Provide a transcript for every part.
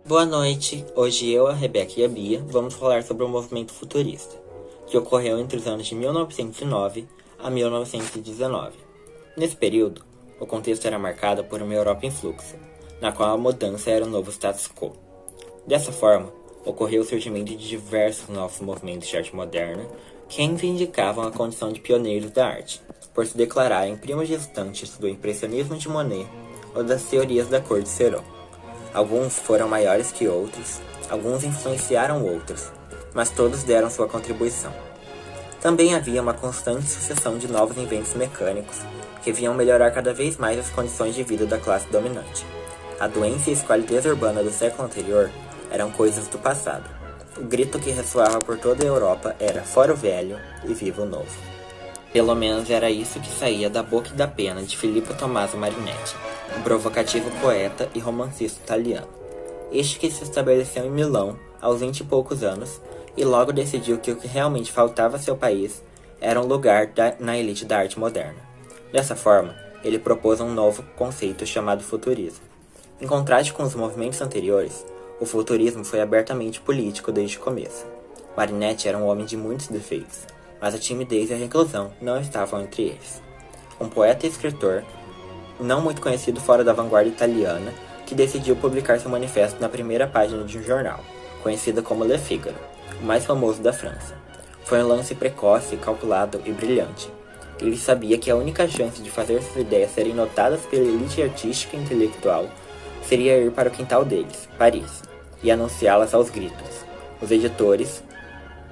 Boa noite, hoje eu, a Rebeca e a Bia vamos falar sobre o movimento futurista, que ocorreu entre os anos de 1909 a 1919. Nesse período, o contexto era marcado por uma Europa em fluxo, na qual a mudança era o novo status quo. Dessa forma, ocorreu o surgimento de diversos novos movimentos de arte moderna que reivindicavam a condição de pioneiros da arte, por se declararem primos distantes do impressionismo de Monet ou das teorias da cor de Céron. Alguns foram maiores que outros, alguns influenciaram outros, mas todos deram sua contribuição. Também havia uma constante sucessão de novos inventos mecânicos que vinham melhorar cada vez mais as condições de vida da classe dominante. A doença e a esqualidez urbana do século anterior eram coisas do passado. O grito que ressoava por toda a Europa era "Fora o velho e viva o novo". Pelo menos era isso que saía da boca e da pena de Filippo Tommaso Marinetti, um provocativo poeta e romancista italiano. Este que se estabeleceu em Milão aos 20 e poucos anos e logo decidiu que o que realmente faltava a seu país era um lugar na elite da arte moderna. Dessa forma, ele propôs um novo conceito chamado futurismo. Em contraste com os movimentos anteriores, o futurismo foi abertamente político desde o começo. Marinetti era um homem de muitos defeitos, mas a timidez e a reclusão não estavam entre eles. Um poeta e escritor, não muito conhecido fora da vanguarda italiana, que decidiu publicar seu manifesto na primeira página de um jornal, conhecido como Le Figaro, o mais famoso da França. Foi um lance precoce, calculado e brilhante. Ele sabia que a única chance de fazer suas ideias serem notadas pela elite artística e intelectual seria ir para o quintal deles, Paris, e anunciá-las aos gritos. Os editores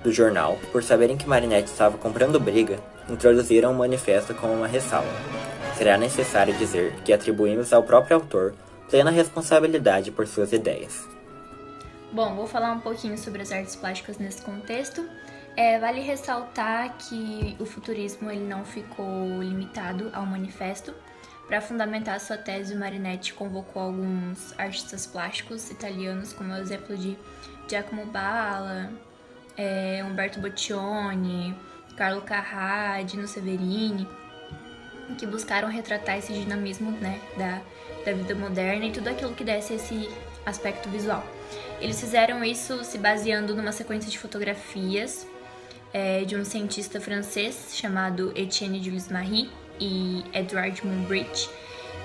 do jornal, por saberem que Marinetti estava comprando briga, introduziram o manifesto com uma ressalva. Será necessário dizer que atribuímos ao próprio autor plena responsabilidade por suas ideias. Bom, vou falar um pouquinho sobre as artes plásticas nesse contexto. Vale ressaltar que o futurismo ele não ficou limitado ao manifesto. Para fundamentar sua tese, o Marinetti convocou alguns artistas plásticos italianos, como o exemplo de Giacomo Balla, Umberto Boccioni, Carlo Carrà, Dino Severini, que buscaram retratar esse dinamismo, da vida moderna e tudo aquilo que desse esse aspecto visual. Eles fizeram isso se baseando numa sequência de fotografias de um cientista francês chamado Etienne Jules Marie e Edward Muybridge,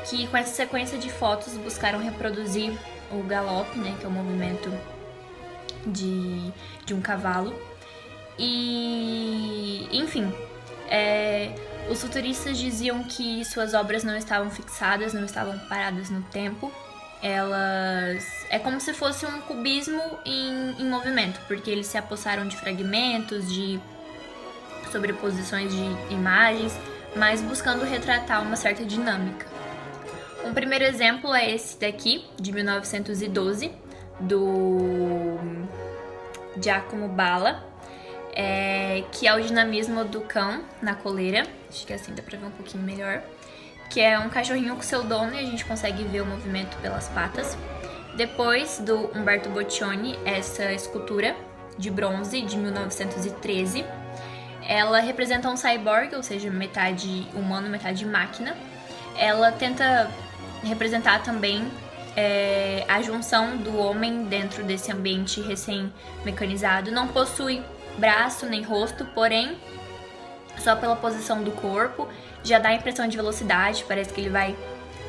que com essa sequência de fotos buscaram reproduzir o galope, que é o movimento de um cavalo. E, enfim, os futuristas diziam que suas obras não estavam fixadas, não estavam paradas no tempo. É como se fosse um cubismo em movimento, porque eles se apossaram de fragmentos, de sobreposições de imagens, mas buscando retratar uma certa dinâmica. Um primeiro exemplo é esse daqui, de 1912, do Giacomo Balla, que é o dinamismo do cão na coleira. Acho que assim dá pra ver um pouquinho melhor. Que é um cachorrinho com seu dono e a gente consegue ver o movimento pelas patas. Depois do Umberto Boccioni, essa escultura de bronze de 1913. Ela representa um cyborg, ou seja, metade humano, metade máquina. Ela tenta representar também a junção do homem dentro desse ambiente recém-mecanizado. Não possui braço nem rosto, porém, só pela posição do corpo, já dá a impressão de velocidade, parece que ele vai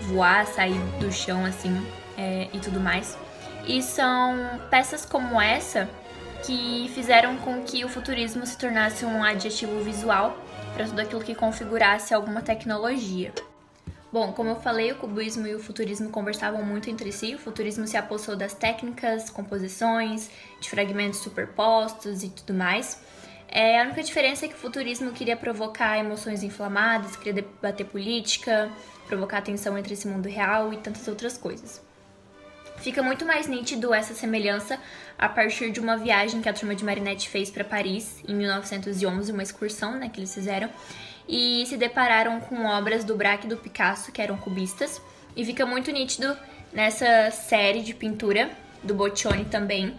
voar, sair do chão assim e tudo mais. E são peças como essa que fizeram com que o futurismo se tornasse um adjetivo visual para tudo aquilo que configurasse alguma tecnologia. Bom, como eu falei, o cubismo e o futurismo conversavam muito entre si. O futurismo se apossou das técnicas, composições, de fragmentos superpostos e tudo mais. A única diferença é que o futurismo queria provocar emoções inflamadas, queria debater política, provocar tensão entre esse mundo real e tantas outras coisas. Fica muito mais nítido essa semelhança a partir de uma viagem que a turma de Marinetti fez para Paris em 1911, uma excursão que eles fizeram, e se depararam com obras do Braque e do Picasso, que eram cubistas, e fica muito nítido nessa série de pintura, do Boccioni também.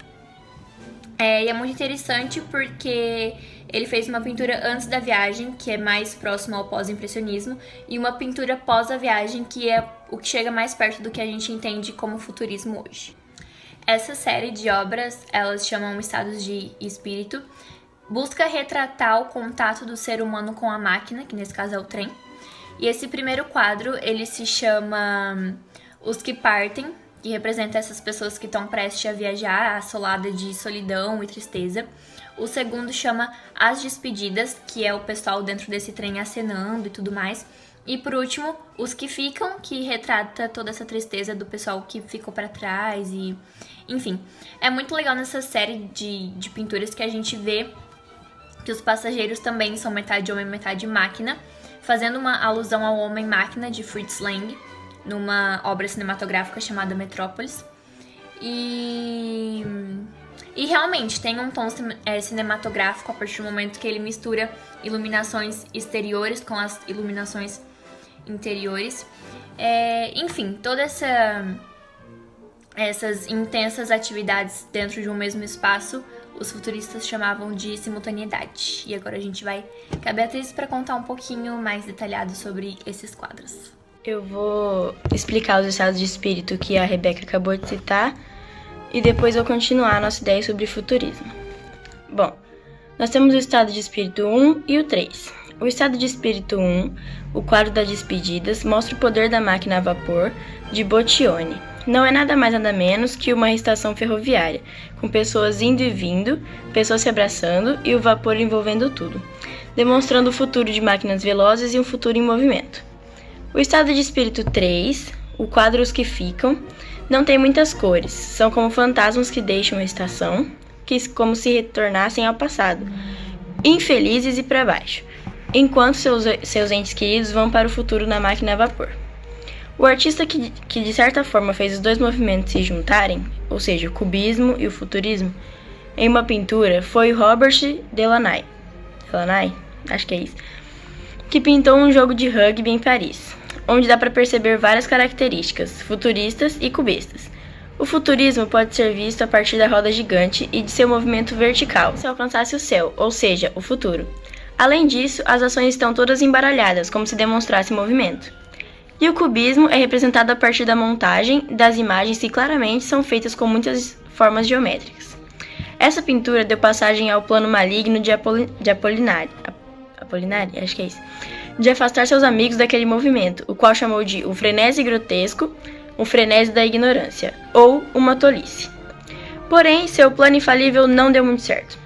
E é muito interessante porque ele fez uma pintura antes da viagem, que é mais próximo ao pós-impressionismo, e uma pintura pós a viagem, que é o que chega mais perto do que a gente entende como futurismo hoje. Essa série de obras, elas chamam Estados de Espírito, busca retratar o contato do ser humano com a máquina, que nesse caso é o trem. E esse primeiro quadro, ele se chama Os que Partem, que representa essas pessoas que estão prestes a viajar, assolada de solidão e tristeza. O segundo chama As Despedidas, que é o pessoal dentro desse trem acenando e tudo mais. E por último, Os que Ficam, que retrata toda essa tristeza do pessoal que ficou para trás e... Enfim, é muito legal nessa série de pinturas que a gente vê que os passageiros também são metade homem, metade máquina, fazendo uma alusão ao Homem-Máquina de Fritz Lang, numa obra cinematográfica chamada Metrópolis. E realmente tem um tom cinematográfico a partir do momento que ele mistura iluminações exteriores com as iluminações interiores. Enfim, todas essas intensas atividades dentro de um mesmo espaço, os futuristas chamavam de simultaneidade. E agora a gente vai com a Beatriz para contar um pouquinho mais detalhado sobre esses quadros. Eu vou explicar os estados de espírito que a Rebeca acabou de citar e depois eu continuar a nossa ideia sobre futurismo. Bom, nós temos o estado de espírito 1 e o 3. O estado de espírito 1, o quadro das despedidas, mostra o poder da máquina a vapor de Boccioni. Não é nada mais nada menos que uma estação ferroviária, com pessoas indo e vindo, pessoas se abraçando e o vapor envolvendo tudo, demonstrando o futuro de máquinas velozes e um futuro em movimento. O estado de espírito 3, o quadro Os que Ficam, não tem muitas cores, são como fantasmas que deixam a estação, como se retornassem ao passado, infelizes e para baixo, enquanto seus entes queridos vão para o futuro na máquina a vapor. O artista que de certa forma fez os dois movimentos se juntarem, ou seja, o cubismo e o futurismo, em uma pintura foi Robert Delaunay, acho que é isso, que pintou um jogo de rugby em Paris, onde dá para perceber várias características futuristas e cubistas. O futurismo pode ser visto a partir da roda gigante e de seu movimento vertical, se alcançasse o céu, ou seja, o futuro. Além disso, as ações estão todas embaralhadas, como se demonstrasse movimento. E o cubismo é representado a partir da montagem das imagens que claramente são feitas com muitas formas geométricas. Essa pintura deu passagem ao plano maligno de Apolinari, acho que é isso, de afastar seus amigos daquele movimento, o qual chamou de o frenesi grotesco, um frenesi da ignorância, ou uma tolice. Porém, seu plano infalível não deu muito certo,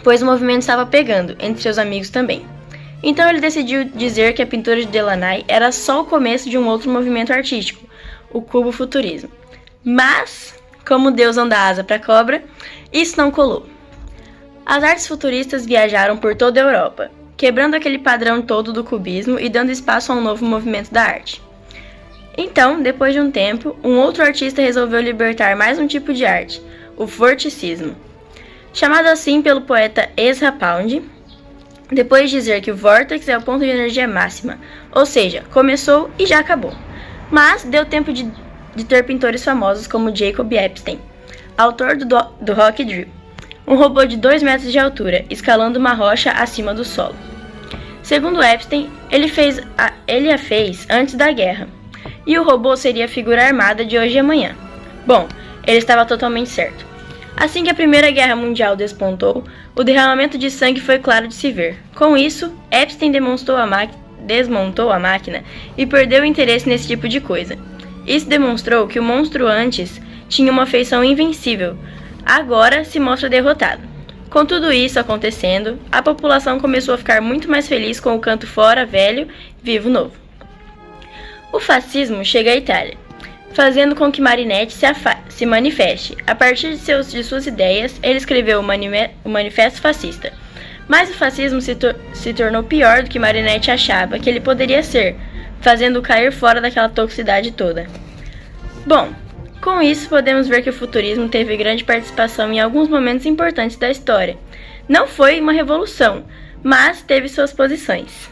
pois o movimento estava pegando, entre seus amigos também. Então ele decidiu dizer que a pintura de Delaunay era só o começo de um outro movimento artístico, o cubo-futurismo. Mas, como Deus não dá asa para cobra, isso não colou. As artes futuristas viajaram por toda a Europa, quebrando aquele padrão todo do cubismo e dando espaço a um novo movimento da arte. Então, depois de um tempo, um outro artista resolveu libertar mais um tipo de arte, o vorticismo. Chamado assim pelo poeta Ezra Pound, depois de dizer que o vórtex é o ponto de energia máxima, ou seja, começou e já acabou. Mas deu tempo de ter pintores famosos como Jacob Epstein, autor do Rock Drill, um robô de 2 metros de altura, escalando uma rocha acima do solo. Segundo Epstein, ele a fez antes da guerra, e o robô seria a figura armada de hoje e amanhã. Bom, ele estava totalmente certo. Assim que a Primeira Guerra Mundial despontou, o derramamento de sangue foi claro de se ver. Com isso, Epstein desmontou a máquina e perdeu o interesse nesse tipo de coisa. Isso demonstrou que o monstro antes tinha uma feição invencível, agora se mostra derrotado. Com tudo isso acontecendo, a população começou a ficar muito mais feliz com o canto fora, velho, vivo, novo. O fascismo chega à Itália, fazendo com que Marinetti se manifeste. A partir de suas ideias, ele escreveu o Manifesto Fascista. Mas o fascismo se tornou pior do que Marinetti achava que ele poderia ser, fazendo-o cair fora daquela toxicidade toda. Bom, com isso podemos ver que o futurismo teve grande participação em alguns momentos importantes da história. Não foi uma revolução, mas teve suas posições.